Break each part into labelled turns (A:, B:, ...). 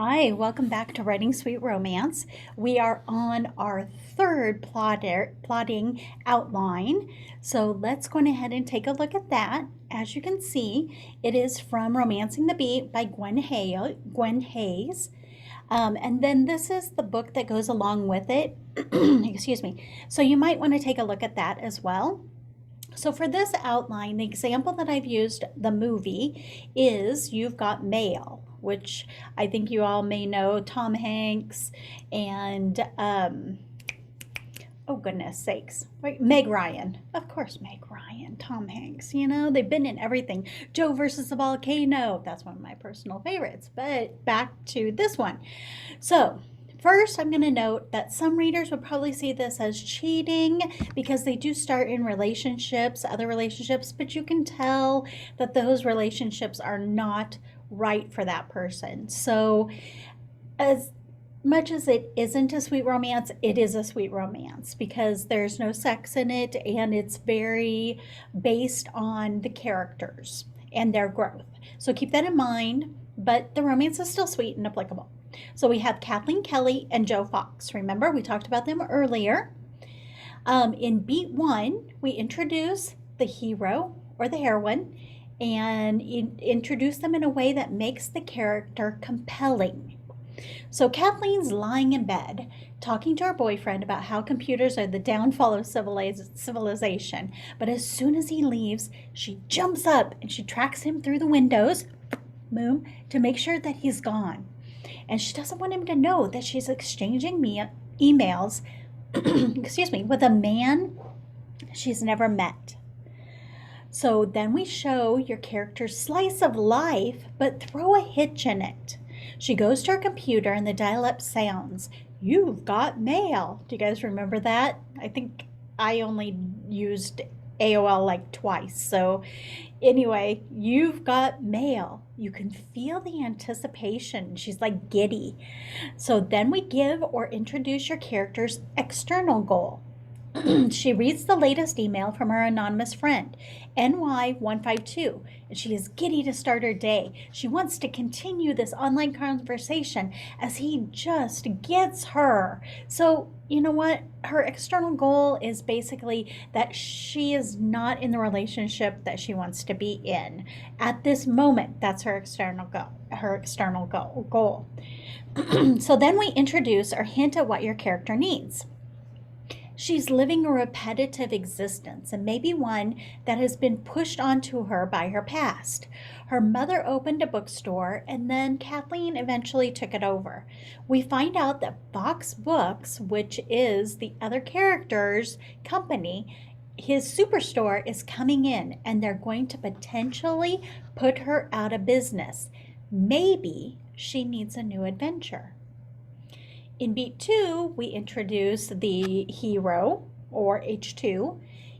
A: Hi, welcome back to Writing Sweet Romance. We are on our third plotting outline. So let's go ahead and take a look at that. As you can see, it is from Romancing the Beat by Gwen Hayes. And then this is the book that goes along with it. Excuse me. So you might want to take a look at that as well. So for this outline, the example that I've used, the movie, is You've Got Mail, which I think you all may know Tom Hanks and, oh goodness sakes, right, Meg Ryan. Of course, Meg Ryan, Tom Hanks, they've been in everything. Joe versus the Volcano, that's one of my personal favorites. But back to this one. So, first, I'm going to note that some readers would probably see this as cheating because they do start in relationships, other relationships, but you can tell that those relationships are not right for that person. So, as much as it isn't a sweet romance, it is a sweet romance because there's no sex in it and it's very based on the characters and their growth. So, keep that in mind, but the romance is still sweet and applicable. So we have Kathleen Kelly and Joe Fox. Remember, we talked about them earlier. In beat one, we introduce the hero or the heroine and introduce them in a way that makes the character compelling. So Kathleen's lying in bed talking to her boyfriend about how computers are the downfall of civilization. But as soon as he leaves, she jumps up and she tracks him through the windows, boom, to make sure that he's gone. And she doesn't want him to know that she's exchanging emails excuse me, with a man she's never met. So then we show your character's slice of life, but throw a hitch in it. She goes to her computer and the dial-up sounds. You've got mail. Do you guys remember that? I think I only used AOL like twice. So anyway, you've got mail. You can feel the anticipation. She's like giddy. So then we give or introduce your character's external goal. She reads the latest email from her anonymous friend, NY152, and she is giddy to start her day. She wants to continue this online conversation as he just gets her. So, you know what? Her external goal is basically that she is not in the relationship that she wants to be in. At this moment, that's her external goal. So then we introduce or hint at what your character needs. She's living a repetitive existence, and maybe one that has been pushed onto her by her past. Her mother opened a bookstore, and then Kathleen eventually took it over. We find out that Fox Books, which is the other character's company, his superstore is coming in, and they're going to potentially put her out of business. Maybe she needs a new adventure. In beat two, we introduce the hero, or H2,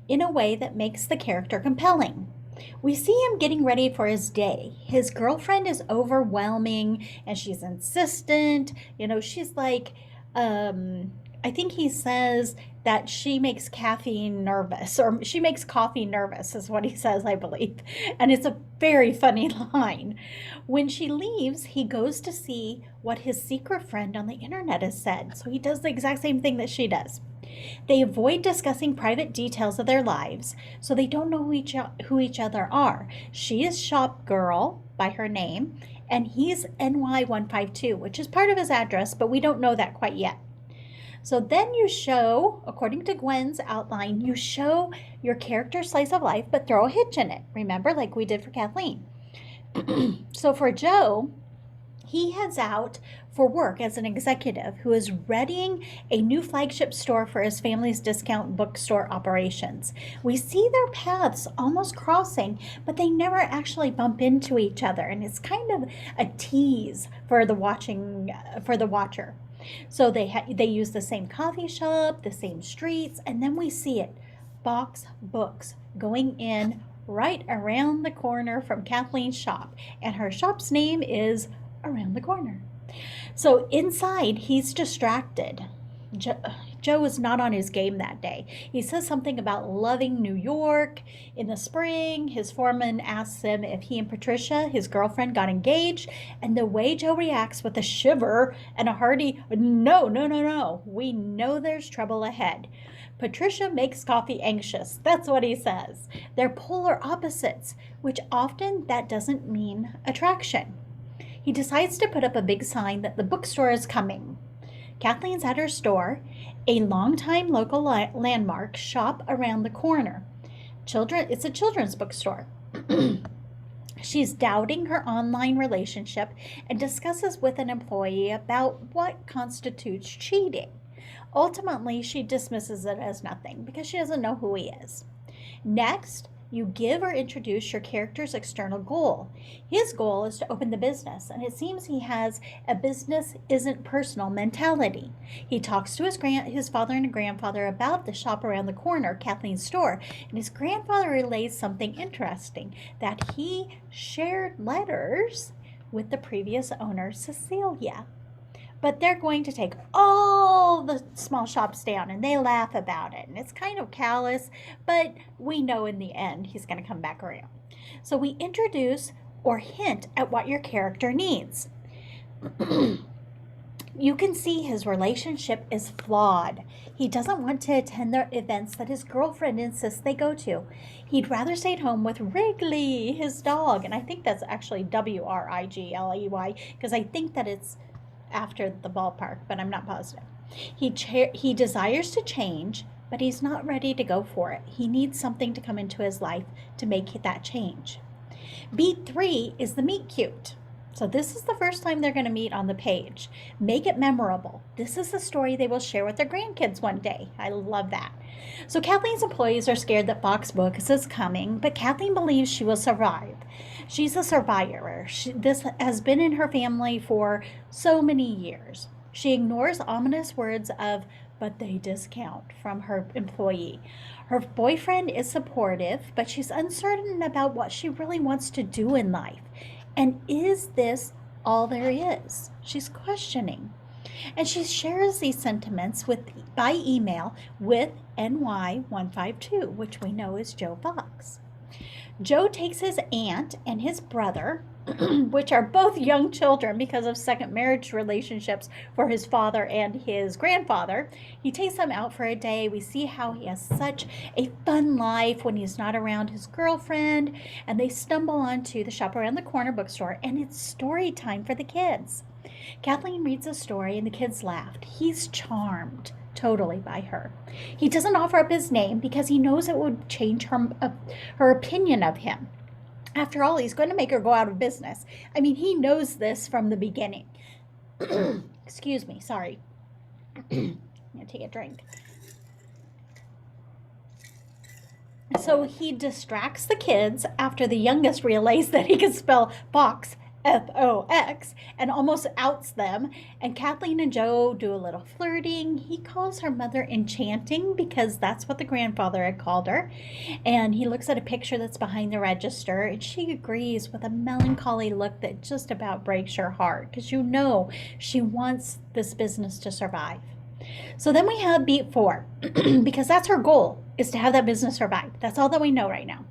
A: in a way that makes the character compelling. We see him getting ready for his day. His girlfriend is overwhelming and she's insistent. She's like, I think he says that she makes caffeine nervous, or she makes coffee nervous, is what he says, I believe. And it's a very funny line. When she leaves, he goes to see what his secret friend on the internet has said. So he does the exact same thing that she does. They avoid discussing private details of their lives, so they don't know who each other are. She is Shop Girl by her name, and he's NY152, which is part of his address, but we don't know that quite yet. So then you show, according to Gwen's outline, you show your character's slice of life, but throw a hitch in it. Remember, like we did for Kathleen. So for Joe, he heads out for work as an executive who is readying a new flagship store for his family's discount bookstore operations. We see their paths almost crossing, but they never actually bump into each other, and it's kind of a tease for the watcher. So they use the same coffee shop, the same streets, and then we see it. Fox Books going in right around the corner from Kathleen's shop, and her shop's name is Around the Corner. So inside, he's distracted. Jo- Joe is not on his game that day. He says something about loving New York. In the spring, his foreman asks him if he and Patricia, his girlfriend, got engaged, and the way Joe reacts with a shiver and a hearty, no, no, no, no, we know there's trouble ahead. Patricia makes coffee anxious. That's what he says. They're polar opposites, which often that doesn't mean attraction. He decides to put up a big sign that the bookstore is coming. Kathleen's at her store, a longtime local landmark, shop around the corner. It's a children's bookstore. She's doubting her online relationship and discusses with an employee about what constitutes cheating. Ultimately, she dismisses it as nothing because she doesn't know who he is. Next, you give or introduce your character's external goal. His goal is to open the business, and it seems he has a business isn't personal mentality. He talks to his father and grandfather about the shop around the corner, Kathleen's store, and his grandfather relays something interesting, that he shared letters with the previous owner, Cecilia. But they're going to take all the small shops down, and they laugh about it. And it's kind of callous, but we know in the end he's going to come back around. So we introduce or hint at what your character needs. You can see his relationship is flawed. He doesn't want to attend the events that his girlfriend insists they go to. He'd rather stay at home with Wrigley, his dog. And I think that's actually Wrigley, because I think that it's after the ballpark, but I'm not positive. He desires to change, but he's not ready to go for it. He needs something to come into his life to make that change. Beat 3 is the meet cute. So this is the first time they're going to meet on the page. Make it memorable. This is the story they will share with their grandkids one day. I love that. So Kathleen's employees are scared that Fox Books is coming, but Kathleen believes she will survive. She's a survivor. This has been in her family for so many years. She ignores ominous words of, but they discount, from her employee. Her boyfriend is supportive, but she's uncertain about what she really wants to do in life. And is this all there is? She's questioning. And she shares these sentiments by email with NY152, which we know is Joe Fox. Joe takes his aunt and his brother, which are both young children because of second marriage relationships for his father and his grandfather. He takes them out for a day. We see how he has such a fun life when he's not around his girlfriend, and they stumble onto the shop around the corner bookstore, and it's story time for the kids. Kathleen reads a story and the kids laughed. He's charmed totally by her. He doesn't offer up his name because he knows it would change her opinion of him. After all, he's going to make her go out of business. I mean, he knows this from the beginning. Excuse me, sorry. I'm going to take a drink. So he distracts the kids after the youngest realizes that he can spell Fox, Fox, and almost outs them. And Kathleen and Joe do a little flirting. He calls her mother enchanting because that's what the grandfather had called her. And he looks at a picture that's behind the register, and she agrees with a melancholy look that just about breaks your heart because you know she wants this business to survive. So then we have beat 4 because that's her goal, is to have that business survive. That's all that we know right now.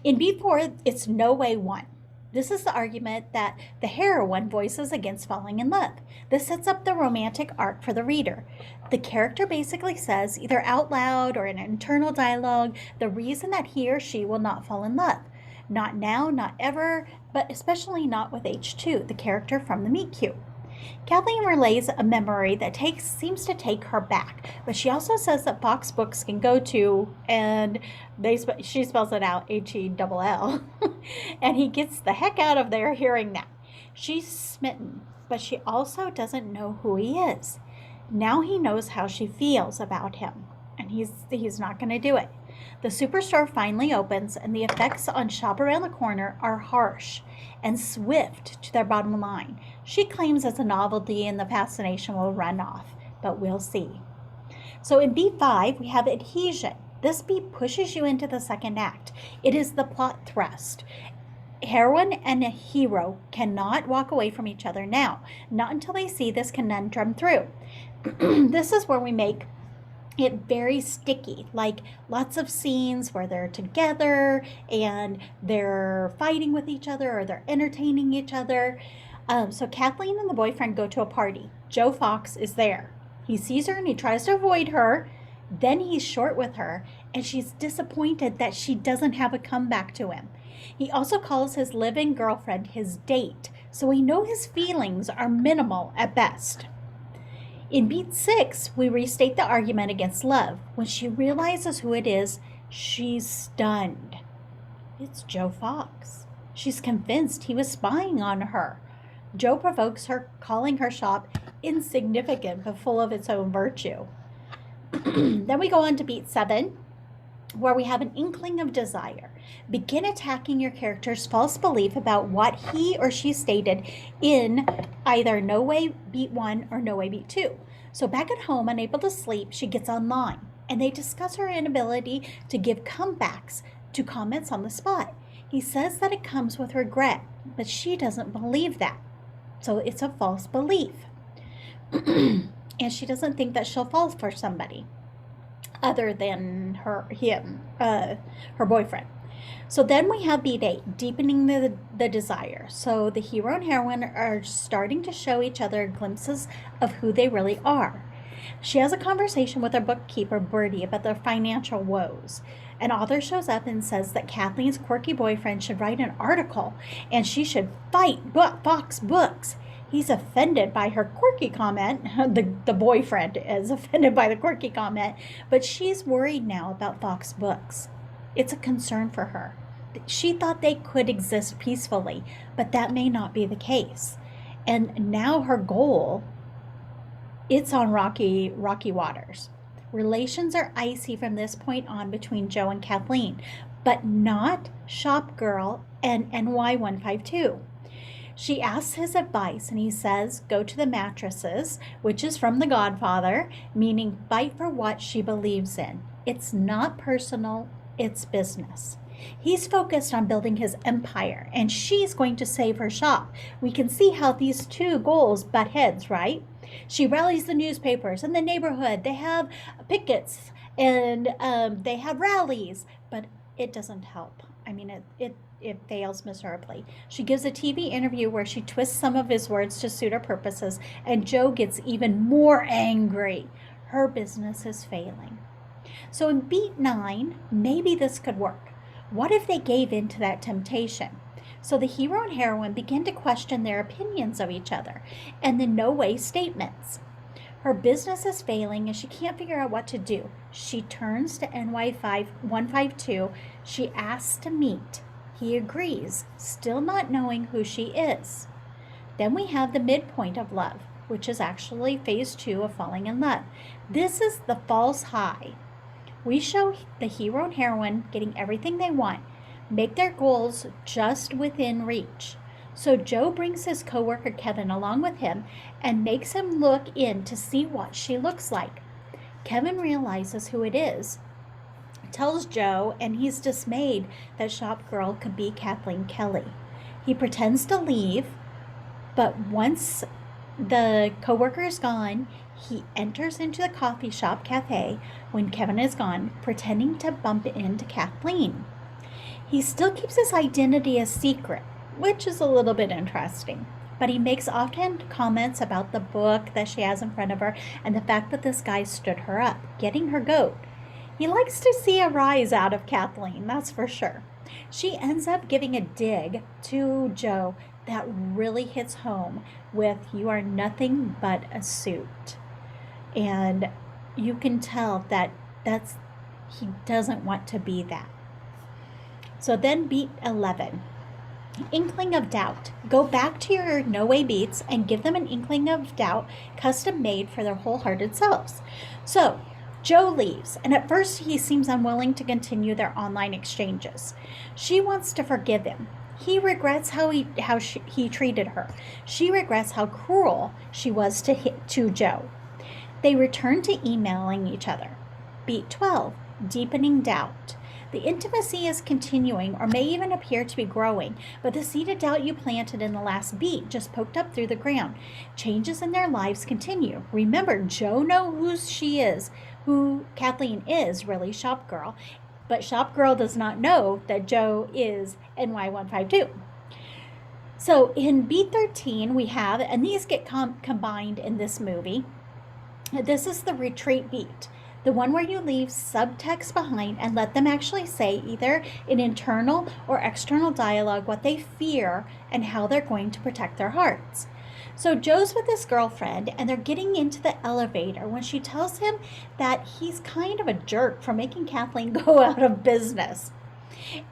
A: In beat 4, it's no way won. This is the argument that the heroine voices against falling in love. This sets up the romantic arc for the reader. The character basically says, either out loud or in internal dialogue, the reason that he or she will not fall in love. Not now, not ever, but especially not with H2, the character from the meet cute. Kathleen relays a memory that seems to take her back, but she also says that Fox Books can go to, and she spells it out, Hell, and he gets the heck out of there hearing that. She's smitten, but she also doesn't know who he is. Now he knows how she feels about him, and he's not going to do it. The superstore finally opens, and the effects on Shop Around the Corner are harsh and swift to their bottom line. She claims it's a novelty and the fascination will run off, but we'll see. So in B5, we have adhesion. This beat pushes you into the second act. It is the plot thrust. Heroine and a hero cannot walk away from each other now, not until they see this conundrum through. This is where we make it very sticky, like lots of scenes where they're together and they're fighting with each other or they're entertaining each other. So Kathleen and the boyfriend go to a party. Joe Fox is there. He sees her and he tries to avoid her. Then he's short with her, and she's disappointed that she doesn't have a comeback to him. He also calls his live-in girlfriend his date, so we know his feelings are minimal at best. In beat 6, we restate the argument against love. When she realizes who it is, she's stunned. It's Joe Fox. She's convinced he was spying on her. Joe provokes her, calling her shop insignificant but full of its own virtue. Then we go on to beat 7, where we have an inkling of desire. Begin attacking your character's false belief about what he or she stated in either No Way Beat 1 or No Way Beat 2. So back at home, unable to sleep, she gets online, and they discuss her inability to give comebacks to comments on the spot. He says that it comes with regret, but she doesn't believe that. So it's a false belief. And she doesn't think that she'll fall for somebody other than her boyfriend. So then we have beat 8, deepening the desire. So the hero and heroine are starting to show each other glimpses of who they really are. She has a conversation with her bookkeeper, Bertie, about their financial woes. An author shows up and says that Kathleen's quirky boyfriend should write an article and she should fight Fox Books. He's offended by her quirky comment. The boyfriend is offended by the quirky comment, but she's worried now about Fox Books. It's a concern for her. She thought they could exist peacefully, but that may not be the case. And now her goal, it's on rocky waters. Relations are icy from this point on between Joe and Kathleen, but not Shop Girl and NY152. She asks his advice and he says, go to the mattresses, which is from The Godfather, meaning fight for what she believes in. It's not personal, it's business. He's focused on building his empire and she's going to save her shop. We can see how these two goals butt heads, right? She rallies the newspapers in the neighborhood. They have pickets and they have rallies, but it doesn't help. I mean, it fails miserably. She gives a TV interview where she twists some of his words to suit her purposes, and Joe gets even more angry. Her business is failing. So in beat 9, maybe this could work. What if they gave in to that temptation? So the hero and heroine begin to question their opinions of each other and the no way statements. Her business is failing and she can't figure out what to do. She turns to NY152. She asks to meet. He agrees, still not knowing who she is. Then we have the midpoint of love, which is actually phase 2 of falling in love. This is the false high. We show the hero and heroine getting everything they want, make their goals just within reach. So Joe brings his coworker Kevin along with him and makes him look in to see what she looks like. Kevin realizes who it is, tells Joe, and he's dismayed that shop girl could be Kathleen Kelly. He pretends to leave, but once the coworker is gone, he enters into the coffee shop cafe when Kevin is gone, pretending to bump into Kathleen. He still keeps his identity a secret, which is a little bit interesting. But he makes offhand comments about the book that she has in front of her and the fact that this guy stood her up, getting her goat. He likes to see a rise out of Kathleen, that's for sure. She ends up giving a dig to Joe that really hits home with, "You are nothing but a suit." And you can tell that he doesn't want to be that. So then beat 11. Inkling of doubt. Go back to your no way beats and give them an inkling of doubt, custom made for their wholehearted selves. So Joe leaves, and at first he seems unwilling to continue their online exchanges. She wants to forgive him. He regrets how he treated her. She regrets how cruel she was to Joe. They return to emailing each other. Beat 12. Deepening doubt. The intimacy is continuing or may even appear to be growing, but the seed of doubt you planted in the last beat just poked up through the ground. Changes in their lives continue. Remember, Joe knows who Kathleen is, really, Shop Girl, but Shop Girl does not know that Joe is NY152. So in B13 we have, and these get combined in this movie, this is the retreat beat. The one where you leave subtext behind and let them actually say either in internal or external dialogue what they fear and how they're going to protect their hearts. So Joe's with his girlfriend and they're getting into the elevator when she tells him that he's kind of a jerk for making Kathleen go out of business.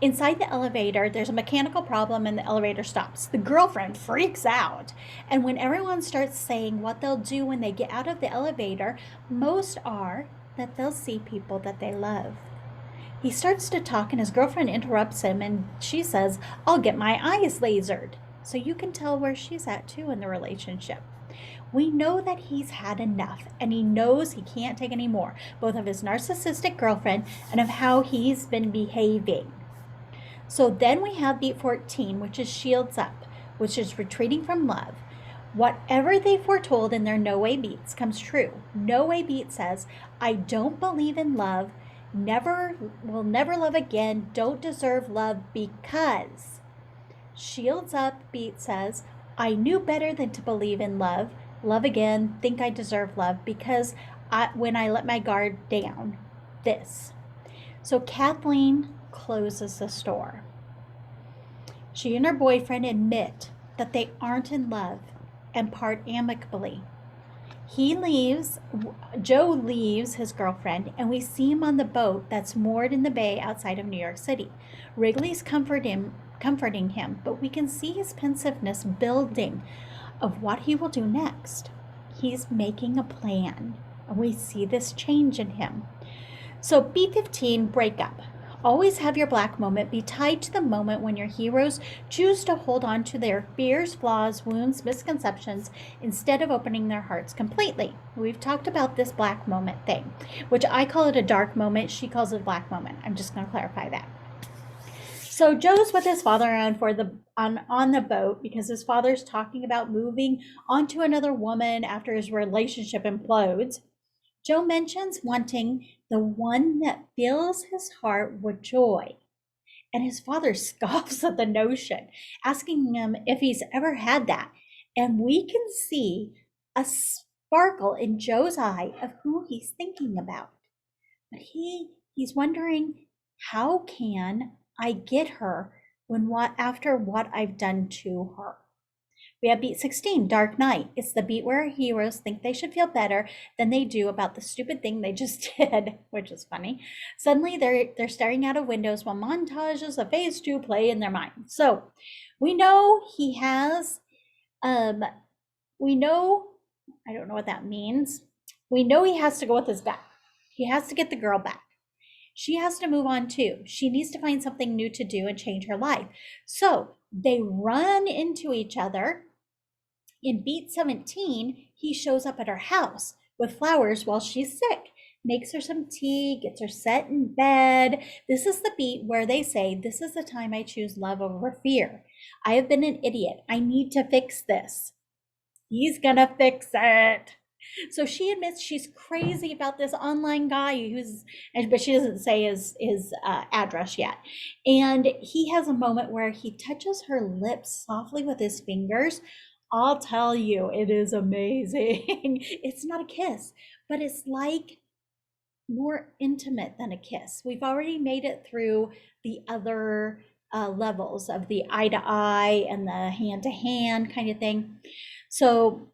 A: Inside the elevator, there's a mechanical problem and the elevator stops. The girlfriend freaks out. And when everyone starts saying what they'll do when they get out of the elevator, most are that they'll see people that they love. He starts to talk and his girlfriend interrupts him and she says, "I'll get my eyes lasered." So you can tell where she's at too in the relationship. We know that he's had enough and he knows he can't take any more, both of his narcissistic girlfriend and of how he's been behaving. So then we have beat 14, which is shields up, which is retreating from love. Whatever they foretold in their no way beats comes true. No way beat says, "I don't believe in love, will never love again, don't deserve love because." Shields up beat says, "I knew better than to believe in love again, think I deserve love because when I let my guard down, this." So Kathleen closes the store. She and her boyfriend admit that they aren't in love and part amicably. Joe leaves his girlfriend, and we see him on the boat that's moored in the bay outside of New York City. Wrigley's comforting him, but we can see his pensiveness building of what he will do next. He's making a plan, and we see this change in him. So B15, breakup. Always have your black moment be tied to the moment when your heroes choose to hold on to their fears, flaws, wounds, misconceptions, instead of opening their hearts completely. We've talked about this black moment thing, which I call it a dark moment. She calls it a black moment. I'm just going to clarify that. So Joe's with his father on the boat because his father's talking about moving onto another woman after his relationship implodes. Joe mentions wanting the one that fills his heart with joy. And his father scoffs at the notion, asking him if he's ever had that. And we can see a sparkle in Joe's eye of who he's thinking about. But he's wondering, how can I get her after what I've done to her? We have beat 16, Dark Night. It's the beat where heroes think they should feel better than they do about the stupid thing they just did, which is funny. Suddenly they're staring out of windows while montages of phase 2 play in their mind. So we know he has, I don't know what that means. We know he has to go with his gut. He has to get the girl back. She has to move on too. She needs to find something new to do and change her life. So they run into each other. In beat 17, he shows up at her house with flowers while she's sick, makes her some tea, gets her set in bed. This is the beat where they say, "This is the time I choose love over fear. I have been an idiot. I need to fix this." He's gonna fix it. So she admits she's crazy about this online guy but she doesn't say his address yet. And he has a moment where he touches her lips softly with his fingers. I'll tell you, it is amazing. It's not a kiss, but it's like more intimate than a kiss. We've already made it through the other levels of the eye to eye and the hand to hand kind of thing. So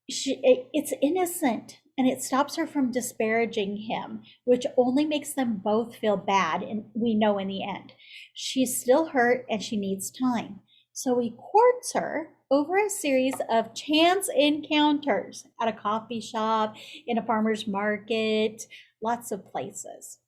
A: it's innocent and it stops her from disparaging him, which only makes them both feel bad. And we know in the end, she's still hurt and she needs time. So he courts her over a series of chance encounters at a coffee shop, in a farmer's market, lots of places.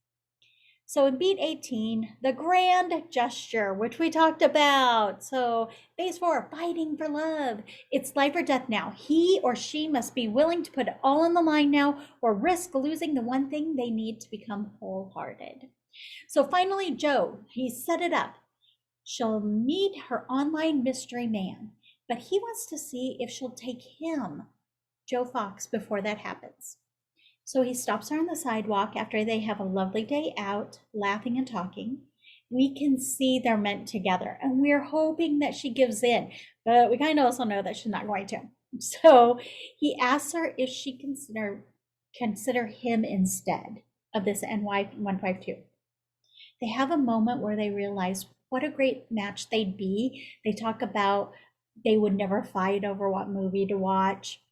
A: So in beat 18, the grand gesture, which we talked about. So phase 4, fighting for love. It's life or death now. He or she must be willing to put it all on the line now or risk losing the one thing they need to become wholehearted. So finally, Joe, he set it up. She'll meet her online mystery man, but he wants to see if she'll take him, Joe Fox, before that happens. So he stops her on the sidewalk after they have a lovely day out, laughing and talking. We can see they're meant together, and we're hoping that she gives in, but we kind of also know that she's not going to. So he asks her if she consider him instead of this NY152. They have a moment where they realize what a great match they'd be. They talk about they would never fight over what movie to watch.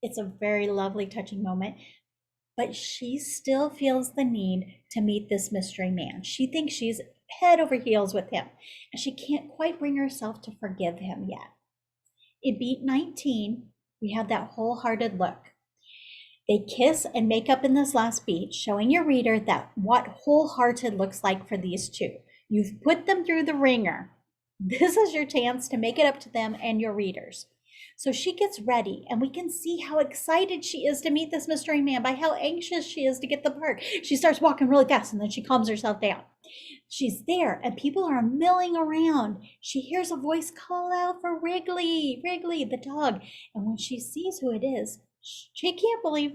A: It's a very lovely, touching moment. But she still feels the need to meet this mystery man. She thinks she's head over heels with him, and she can't quite bring herself to forgive him yet. In Beat 19, we have that wholehearted look. They kiss and make up in this last beat, showing your reader that what wholehearted looks like for these two. You've put them through the ringer. This is your chance to make it up to them and your readers. So she gets ready, and we can see how excited she is to meet this mystery man by how anxious she is to get the part. She starts walking really fast, and then she calms herself down. She's there, and people are milling around. She hears a voice call out for Wrigley, Wrigley, the dog. And when she sees who it is, she can't believe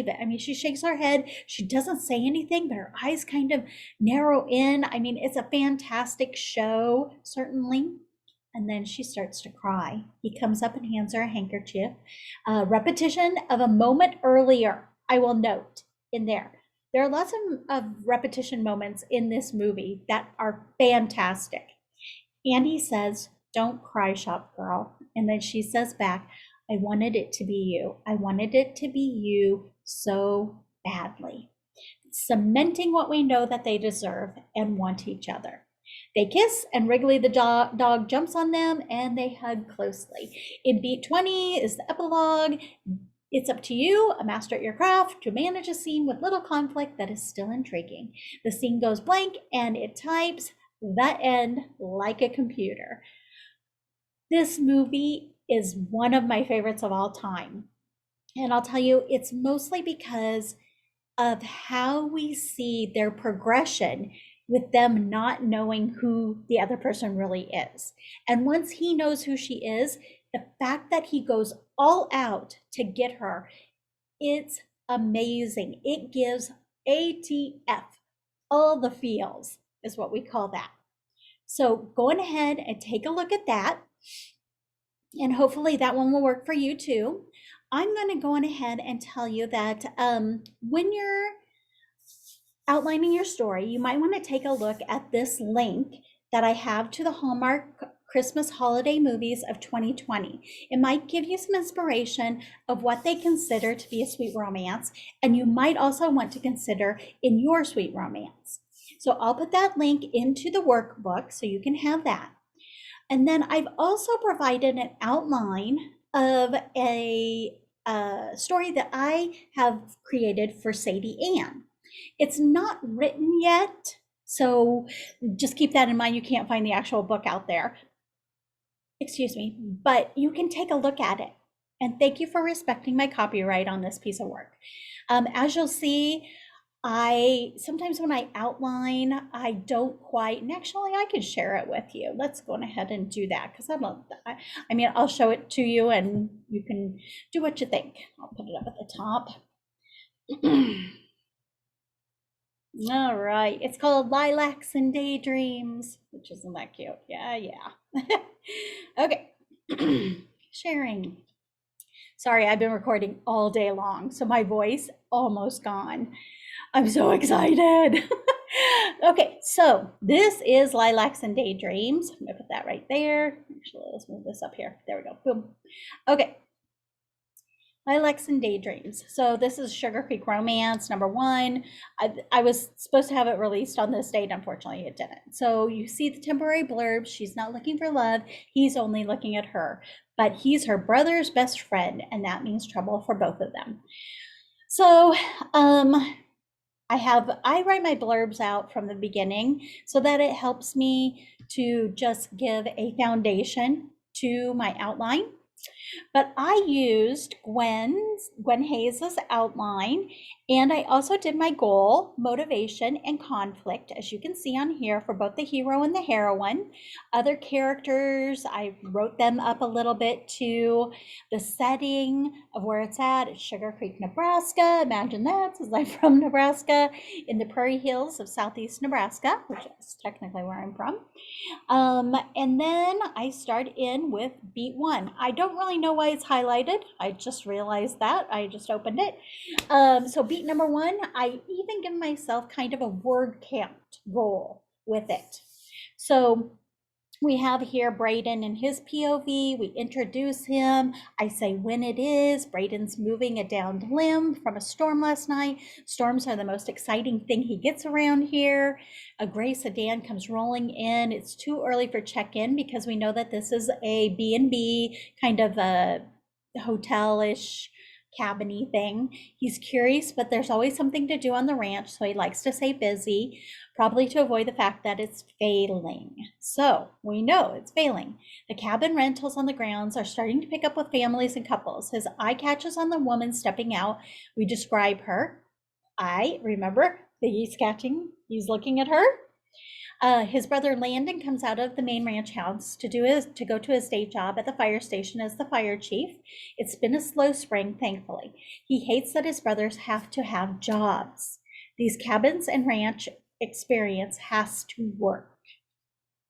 A: it. I mean, she shakes her head. She doesn't say anything, but her eyes kind of narrow in. I mean, it's a fantastic show, certainly. And then she starts to cry. He comes up and hands her a handkerchief. Repetition of a moment earlier, I will note in there. There are lots of repetition moments in this movie that are fantastic. Andy says, "Don't cry, shop girl." And then she says back, "I wanted it to be you. I wanted it to be you so badly." Cementing what we know that they deserve and want each other. They kiss, and Wrigley the dog jumps on them, and they hug closely. In Beat 20 is the epilogue. It's up to you, a master at your craft, to manage a scene with little conflict that is still intriguing. The scene goes blank, and it types the end like a computer. This movie is one of my favorites of all time. And I'll tell you, it's mostly because of how we see their progression with them not knowing who the other person really is. And once he knows who she is, the fact that he goes all out to get her, it's amazing. It gives ATF, all the feels is what we call that. So go ahead and take a look at that. And hopefully that one will work for you too. I'm going to go on ahead and tell you that when you're outlining your story, you might want to take a look at this link that I have to the Hallmark Christmas holiday movies of 2020. It might give you some inspiration of what they consider to be a sweet romance, and you might also want to consider in your sweet romance. So I'll put that link into the workbook so you can have that. And then I've also provided an outline of a story that I have created for Sadie Ann. It's not written yet, so just keep that in mind. You can't find the actual book out there. Excuse me, but you can take a look at it. And thank you for respecting my copyright on this piece of work. As you'll see, sometimes when I outline, I don't quite, and actually I can share it with you. Let's go ahead and do that, because I mean, I'll show it to you and you can do what you think. I'll put it up at the top. All right, it's called Lilacs and Daydreams, which isn't that cute? Yeah. Okay, sharing. Sorry, I've been recording all day long, so my voice almost gone. I'm so excited. Okay, so this is Lilacs and Daydreams. I'm gonna put that right there. Actually, let's move this up here. There we go, boom. Okay, Lilacs and Daydreams. So this is Sugar Creek Romance, #1. I was supposed to have it released on this date. Unfortunately, it didn't. So you see the temporary blurb. She's not looking for love. He's only looking at her. But he's her brother's best friend, and that means trouble for both of them. So I write my blurbs out from the beginning so that it helps me to just give a foundation to my outline. But I used Gwen Hayes's outline, and I also did my goal, motivation, and conflict, as you can see on here for both the hero and the heroine. Other characters, I wrote them up a little bit too. The setting of where it's at, it's Sugar Creek, Nebraska. Imagine that, since I'm from Nebraska, in the prairie hills of southeast Nebraska, which is technically where I'm from. And then I start in with beat one. I don't really know why it's highlighted. I just realized that. I just opened it. So beat number one, I even give myself kind of a word count goal with it. So we have here Braden and his POV. We introduce him. I say when it is. Braden's moving a downed limb from a storm last night. Storms are the most exciting thing he gets around here. A gray sedan comes rolling in. It's too early for check-in because we know that this is a B&B, kind of a hotel-ish cabiny thing. He's curious, but there's always something to do on the ranch, so he likes to stay busy, probably to avoid the fact that it's failing. So we know it's failing. The cabin rentals on the grounds are starting to pick up with families and couples. His eye catches on the woman stepping out. We describe her. I remember that he's looking at her. His brother Landon comes out of the main ranch house to go to his day job at the fire station as the fire chief. It's been a slow spring, thankfully. He hates that his brothers have to have jobs. These cabins and ranch experience has to work.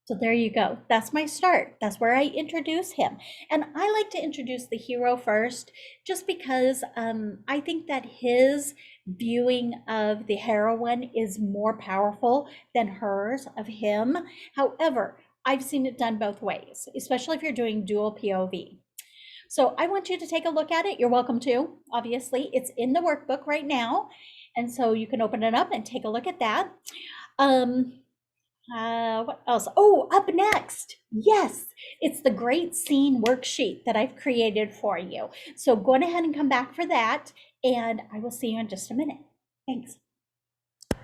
A: So there you go. That's my start. That's where I introduce him. And I like to introduce the hero first, just because I think that his viewing of the heroine is more powerful than hers of him. However, I've seen it done both ways, especially if you're doing dual POV. So I want you to take a look at it. You're welcome to, obviously. It's in the workbook right now. And so you can open it up and take a look at that. What else? Oh, up next. Yes, it's the great scene worksheet that I've created for you. So go ahead and come back for that, and I will see you in just a minute. Thanks.